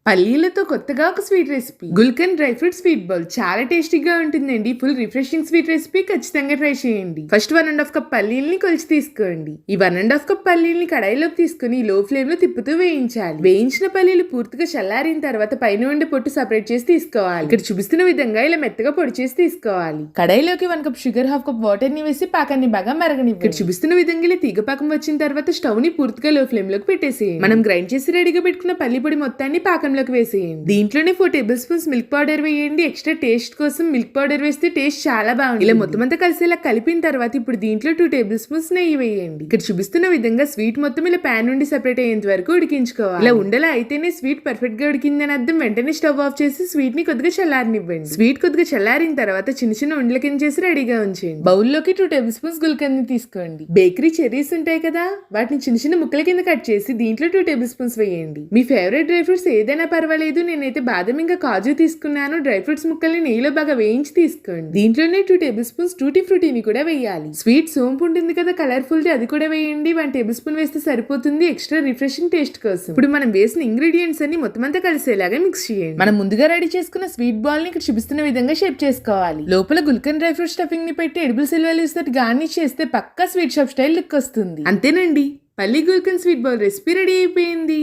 పల్లీలతో కొత్తగా ఒక sweet recipe gulkand dry fruit sweet bowl చాలా టేస్టీగా ఉంటుందండి. ఫుల్ రిఫ్రెషింగ్ స్వీట్ రెసిపీ ఖచ్చితంగా ట్రై చేయండి. ఫస్ట్ 1.5 కప్ పల్లీల్ని కొలిచి తీసుకోండి. ఈ 1.5 కప్ పల్లీల్ని కడాయిలోకి తీసుకుని లో ఫ్లేమ్ లో తిప్పుతూ వేయించాలి. వేయించిన పల్లీలు పూర్తిగా చల్లారిన తర్వాత పైన ఉండే పొట్టు సెపరేట్ చేసి తీసుకోవాలి. ఇక్కడ చూపిస్తున్న విధంగా ఇలా మెత్తగా పొడి చేసి తీసుకోవాలి. కడాయిలోకి 1 కప్ షుగర్, 1/2 కప్ వాటర్ ని వేసి పాకాన్ని బాగా మరగనివ్వండి. ఇక్కడ చూపిస్తున్న విధంగా ఇలా తీగ పాకం వచ్చిన తర్వాత స్టవ్ ని పూర్తిగా లో ఫ్లేమ్ లోకి పెట్టేసేయండి. మనం గ్రైండ్ చేసి రెడీగా పెట్టుకున్న పల్లి పొడి మొత్తాన్ని పాకం వేసేయండి. దీంట్లోనే 4 టేబుల్ స్పూన్స్ మిల్క్ పౌడర్ వేయండి. ఎక్స్ట్రా టేస్ట్ కోసం మిల్క్ పౌడర్ వేస్తే టేస్ట్ చాలా బాగుంది. ఇలా మొత్తం అంతా కలిసేలా కలిపిన తర్వాత ఇప్పుడు దీంట్లో 2 టేబుల్ స్పూన్స్ నెయ్యి వేయండి. ఇక్కడ చూపిస్తున్న విధంగా స్వీట్ మొత్తం ఇలా ప్యాన్ నుండి సెపరేట్ అయ్యేంత వరకు ఉడికించుకోవాలి. ఇలా ఉండలా అయితేనే స్వీట్ పర్ఫెక్ట్ గా ఉడికిందని అర్థం. వెంటనే స్టవ్ ఆఫ్ చేసి స్వీట్ ని కొద్దిగా చల్లారనివ్వండి. స్వీట్ కొద్దిగా చల్లారిన తర్వాత చిన్న చిన్న ఉండల కింద చేసి రెడీగా ఉంచండి. బౌల్లోకి 2 టేబుల్ స్పూన్స్ గుల్కండ్ ని తీసుకోండి. బేకరీ చెర్రీస్ ఉంటాయి కదా, వాటిని చిన్న చిన్న ముక్కల కింద కట్ చేసి దీంట్లో 2 టేబుల్ స్పూన్స్ వేయండి. మీ ఫేవరెట్ డ్రై ఫ్రూట్స్ ఏదైనా పర్వాలేదు. నేనైతే బాదం ఇంకా కాజు తీసుకున్నాను. డ్రై ఫ్రూట్స్ ముక్కల్ని నెయ్యిలో బాగా వేయించి తీసుకోండి. దీంట్లోనే 2 టేబుల్ స్పూన్స్ టూటీ ఫ్రూటీని కూడా వేయాలి. స్వీట్ సోంపు ఉంటుంది కదా కలర్ఫుల్ ది, అది కూడా వేయండి. 1 టేబుల్ స్పూన్ వేస్తే సరిపోతుంది ఎక్స్ట్రా రిఫ్రెషింగ్ టేస్ట్ కోసం. ఇప్పుడు మనం వేసిన ఇంగ్రీడియంట్స్ అన్ని మొత్తం అంతా కలిసేలాగా మిక్స్ చేయండి. మనం ముందుగా రెడీ చేసుకున్న స్వీట్ బాల్ ని ఇక్కడ చూపిస్తున్న విధంగా షేప్ చేసుకోవాలి. లోపల గుల్కన్ డ్రై ఫ్రూట్ స్టఫింగ్ ని పెట్టి ఎడిబుల్ సిల్వర్ లీవ్స్ తోటి గార్నిష్ చేస్తే పక్కా స్వీట్ షాప్ స్టైల్ లుక్ వస్తుంది. అంతేనండి, పల్లి gulkand sweet bowl recipe ready అయిపోయింది.